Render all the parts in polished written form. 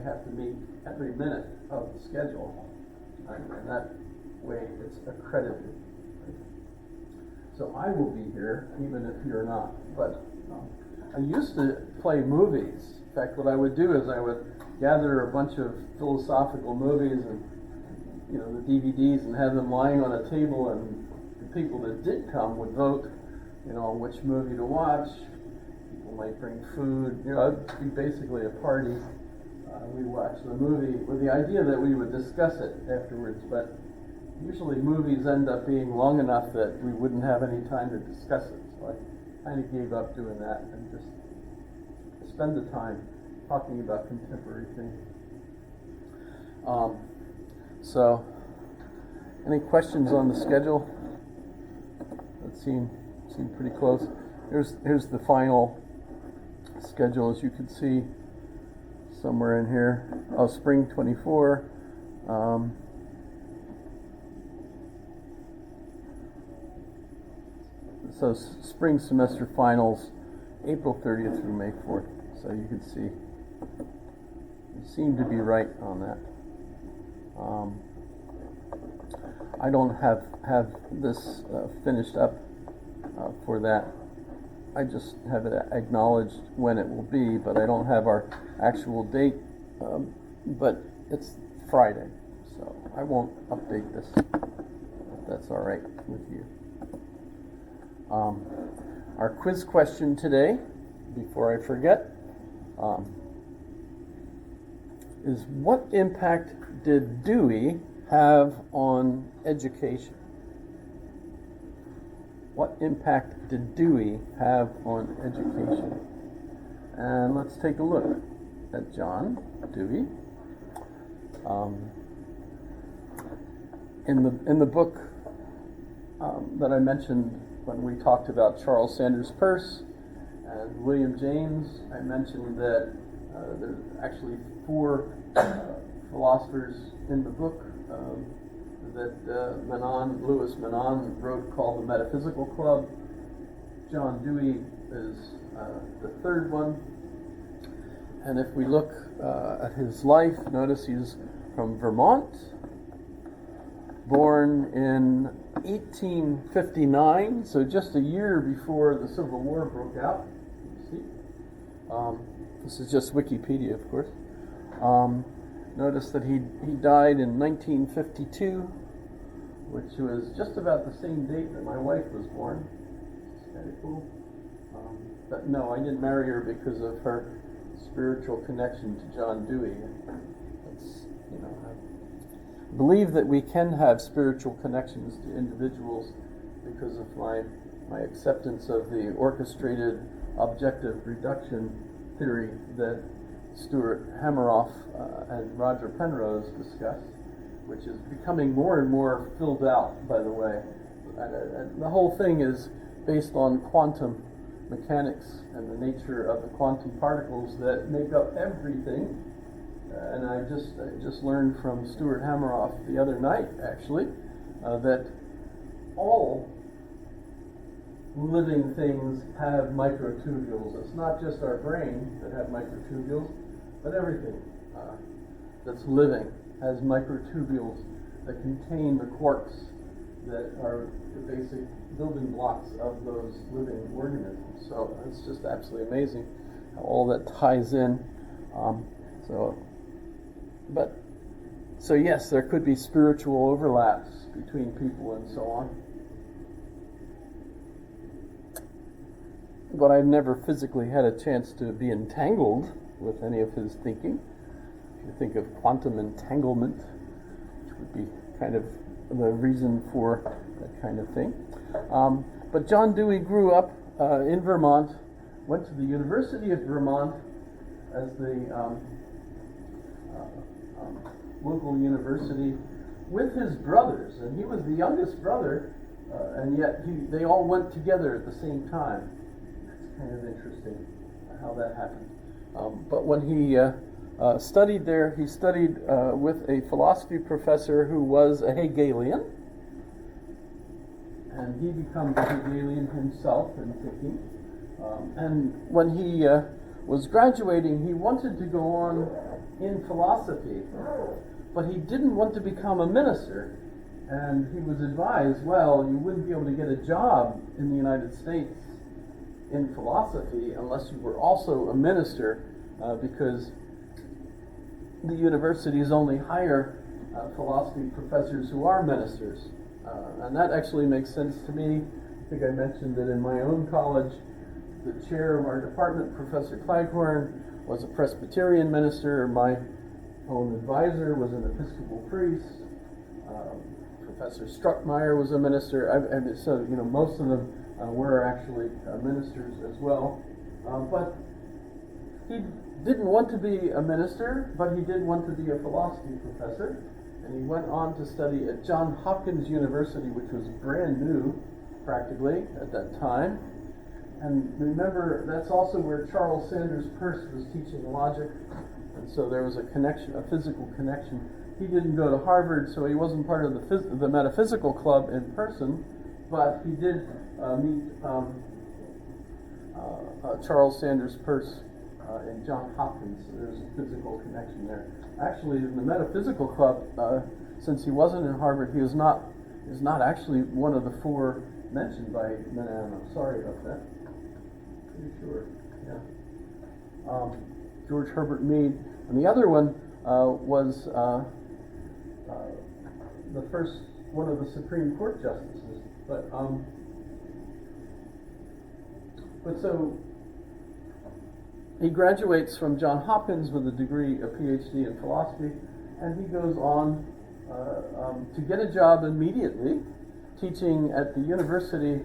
have to meet every minute of the schedule, and that way it's accredited. So I will be here even if you're not. But I used to play movies. In fact, what I would do is I would gather a bunch of philosophical movies and the DVDs and have them lying on a table, and the people that did come would vote on which movie to watch. People might bring food. It'd be basically a party. We watched the movie with the idea that we would discuss it afterwards, but usually movies end up being long enough that we wouldn't have any time to discuss it. So I kind of gave up doing that and just spend the time talking about contemporary things. So, any questions on the schedule? That seemed pretty close. Here's the final schedule, as you can see somewhere in here. Spring 24. So spring semester finals, April 30th through May 4th. So you can see, you seem to be right on that. I don't have this finished up for that. I just have it acknowledged when it will be, but I don't have our actual date. But it's Friday, so I won't update this, if that's all right with you. Our quiz question today, before I forget, is what impact did Dewey have on education? What impact did Dewey have on education? And let's take a look at John Dewey. In the book that I mentioned when we talked about Charles Sanders Peirce and William James, I mentioned that there's actually 4 philosophers in the book that Louis Menand wrote, called the Metaphysical Club. John Dewey is the 3rd one. And if we look at his life, notice he's from Vermont, born in 1859, so just a year before the Civil War broke out. You see? This is just Wikipedia, of course. Notice that he died in 1952, which was just about the same date that my wife was born. It's kind of cool. But no, I didn't marry her because of her spiritual connection to John Dewey. I believe that we can have spiritual connections to individuals because of my acceptance of the orchestrated objective reduction theory that Stuart Hameroff and Roger Penrose discussed, which is becoming more and more filled out, by the way. And the whole thing is based on quantum mechanics and the nature of the quantum particles that make up everything. And I just learned from Stuart Hameroff the other night, actually, that all living things have microtubules. It's not just our brain that have microtubules, but everything that's living has microtubules that contain the quarks that are the basic building blocks of those living organisms. So it's just absolutely amazing how all that ties in. So yes, there could be spiritual overlaps between people and so on. But I've never physically had a chance to be entangled with any of his thinking. If you think of quantum entanglement, which would be kind of the reason for that kind of thing. But John Dewey grew up in Vermont, went to the University of Vermont as the local university with his brothers, and he was the youngest brother, and yet they all went together at the same time. It's kind of interesting how that happened. But when he studied there, he studied with a philosophy professor who was a Hegelian, and he becomes a Hegelian himself in thinking. And when he was graduating, he wanted to go on in philosophy, but he didn't want to become a minister. And he was advised, well, you wouldn't be able to get a job in the United States in philosophy unless you were also a minister, because the universities only hire philosophy professors who are ministers. And that actually makes sense to me. I think I mentioned that in my own college, the chair of our department, Professor Claghorn, was a Presbyterian minister. My own advisor was an Episcopal priest. Professor Struckmeyer was a minister. So most of them were actually ministers as well. But he didn't want to be a minister, but he did want to be a philosophy professor. And he went on to study at Johns Hopkins University, which was brand new, practically, at that time. And remember, that's also where Charles Sanders Peirce was teaching logic. And so there was a connection, a physical connection. He didn't go to Harvard, so he wasn't part of the metaphysical club in person, but he did meet Charles Sanders Peirce in Johns Hopkins. So there's a physical connection there. Actually, in the metaphysical club, since he wasn't in Harvard, he is not actually one of the four mentioned by Menahem. I'm sorry about that. Pretty sure. Yeah. George Herbert Mead, and the other one was the first one of the Supreme Court justices. But so he graduates from Johns Hopkins with a degree, a PhD in philosophy, and he goes on to get a job immediately teaching at the University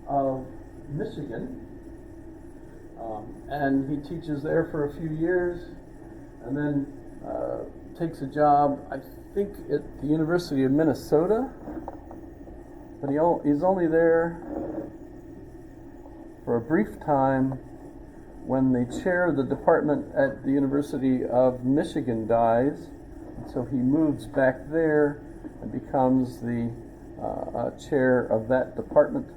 of Michigan. And he teaches there for a few years, and then takes a job, I think, at the University of Minnesota. But he's only there for a brief time when the chair of the department at the University of Michigan dies. And so he moves back there and becomes the chair of that department.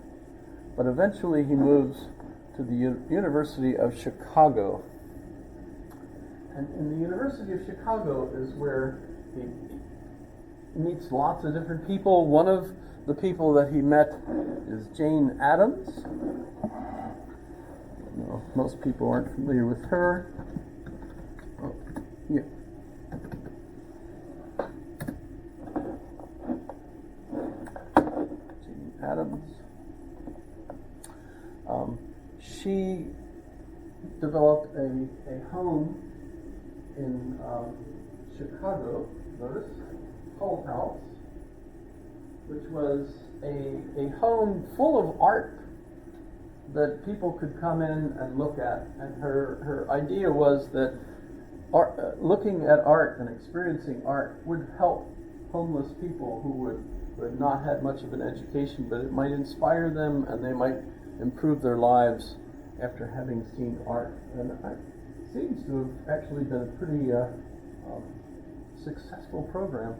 But eventually he moves to the University of Chicago. And in the University of Chicago is where he meets lots of different people. One of the people that he met is Jane Addams. Most people aren't familiar with her. Oh, yeah. Jane Addams. She developed a home in Chicago, notice, Hull House, which was a home full of art that people could come in and look at. And her idea was that looking at art and experiencing art would help homeless people who would not have much of an education, but it might inspire them and they might improve their lives after having seen art. And it seems to have actually been a pretty successful program.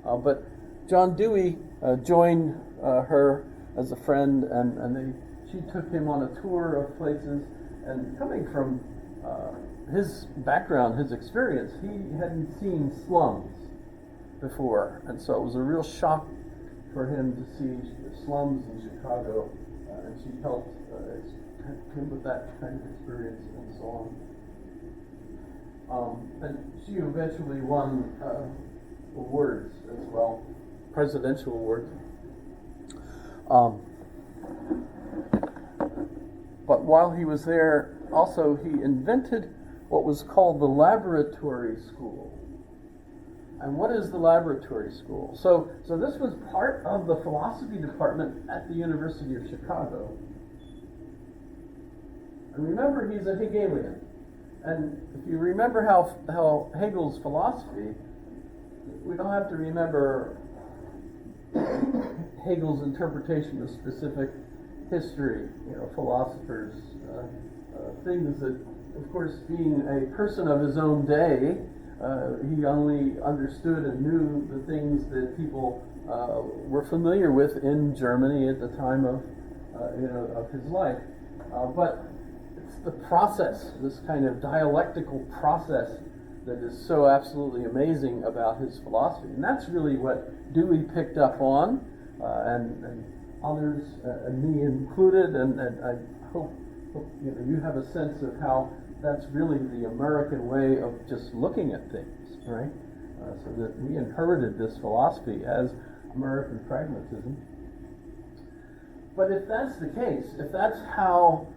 But John Dewey joined her as a friend, and she took him on a tour of places. And coming from his background, his experience, he hadn't seen slums before. And so it was a real shock for him to see slums in Chicago. And she helped him with that kind of experience and so on. And she eventually won awards as well, presidential awards. But while he was there, also he invented what was called the laboratory school. And what is the laboratory school? So this was part of the philosophy department at the University of Chicago. And remember, he's a Hegelian. And if you remember how Hegel's philosophy, we don't have to remember Hegel's interpretation of specific history, philosophers, things that, of course, being a person of his own day, he only understood and knew the things that people were familiar with in Germany at the time of his life. But it's the process, this kind of dialectical process that is so absolutely amazing about his philosophy. And that's really what Dewey picked up on, and others, and me included, and I hope you have a sense of how that's really the American way of just looking at things, right? So that we inherited this philosophy as American pragmatism. But if that's the case, if that's how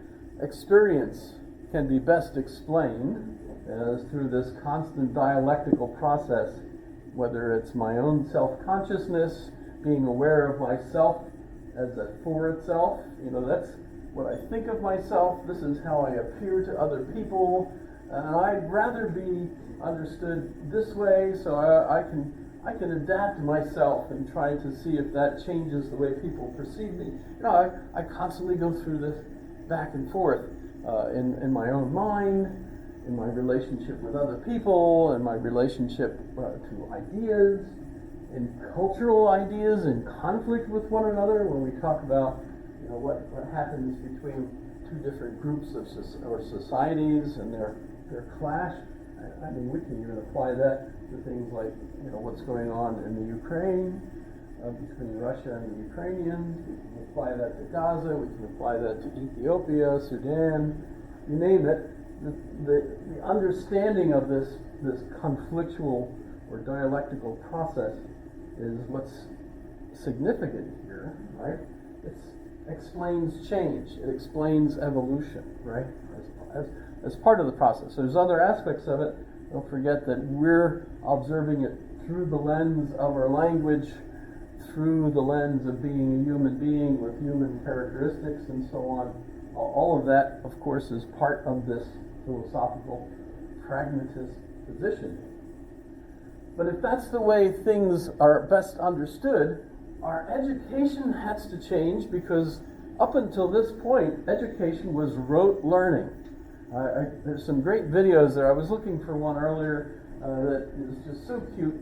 experience can be best explained, as through this constant dialectical process, whether it's my own self-consciousness, being aware of myself as a for itself, that's what I think of myself, this is how I appear to other people, and I'd rather be understood this way so I can adapt myself and try to see if that changes the way people perceive me. I constantly go through this back and forth in my own mind, in my relationship with other people, in my relationship to ideas, in cultural ideas, in conflict with one another when we talk about what happens between two different groups of or societies and their clash. I mean, we can even apply that to things like what's going on in the Ukraine between Russia and the Ukrainians. We can apply that to Gaza. We can apply that to Ethiopia, Sudan, you name it. The understanding of this conflictual or dialectical process is what's significant here, right? It explains change. It explains evolution, right? As part of the process. There's other aspects of it. Don't forget that we're observing it through the lens of our language, through the lens of being a human being with human characteristics and so on. All of that, of course, is part of this philosophical pragmatist position. But if that's the way things are best understood, our education has to change, because up until this point, education was rote learning. There's some great videos there. I was looking for one earlier that is just so cute,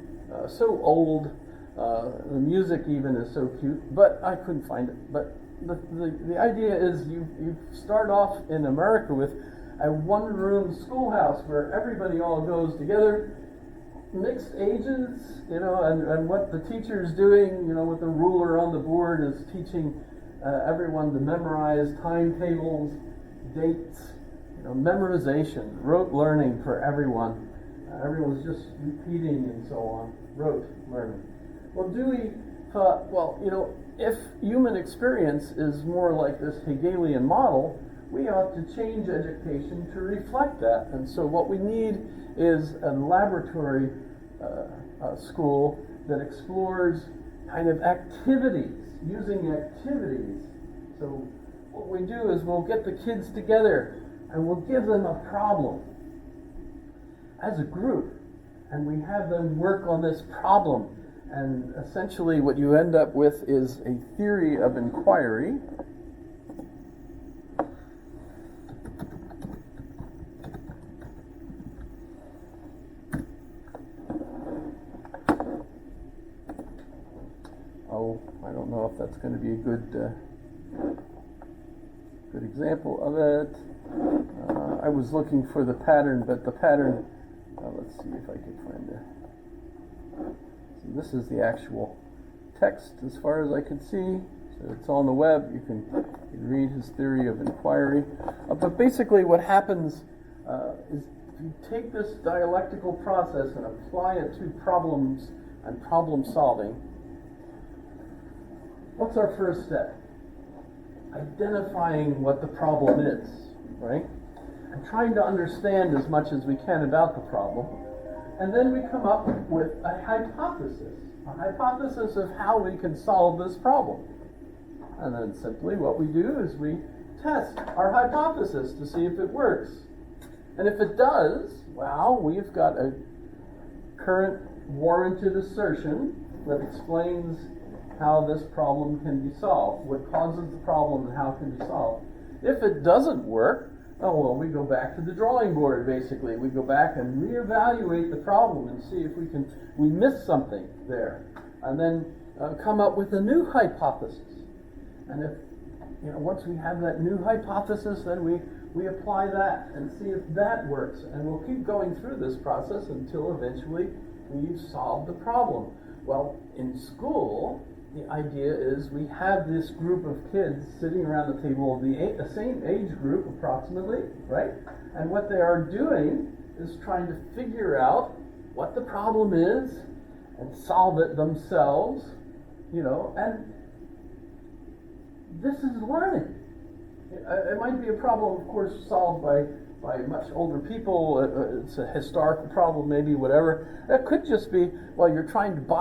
so old. The music even is so cute, but I couldn't find it. But the idea is you start off in America with a one-room schoolhouse where everybody all goes together, mixed ages, and what the teacher's doing, with the ruler on the board, is teaching everyone to memorize timetables, dates, memorization, rote learning for everyone. Everyone's just repeating and so on, rote learning. Well, Dewey thought, if human experience is more like this Hegelian model, we ought to change education to reflect that. And so what we need is a laboratory school that explores kind of activities, using activities. So what we do is we'll get the kids together and we'll give them a problem as a group, and we have them work on this problem. And essentially what you end up with is a theory of inquiry. I don't know if that's going to be a good example of it. I was looking for the pattern, but the pattern, let's see if I can find it. So this is the actual text as far as I can see. So it's on the web. You can read his theory of inquiry. But basically what happens is if you take this dialectical process and apply it to problems and problem solving, what's our first step? Identifying what the problem is, right? And trying to understand as much as we can about the problem. And then we come up with a hypothesis of how we can solve this problem. And then simply what we do is we test our hypothesis to see if it works. And if it does, well, we've got a current warranted assertion that explains how this problem can be solved, what causes the problem and how it can be solved. If it doesn't work, we go back to the drawing board, basically. We go back and reevaluate the problem and see if we miss something there. And then come up with a new hypothesis. And if, once we have that new hypothesis, then we we apply that and see if that works. And we'll keep going through this process until eventually we've solved the problem. Well, in school, the idea is we have this group of kids sitting around the table, the same age group approximately, right? And what they are doing is trying to figure out what the problem is and solve it themselves, and this is learning. It might be a problem, of course, solved by much older people. It's a historical problem, maybe, whatever. It could just be, well, you're trying to buy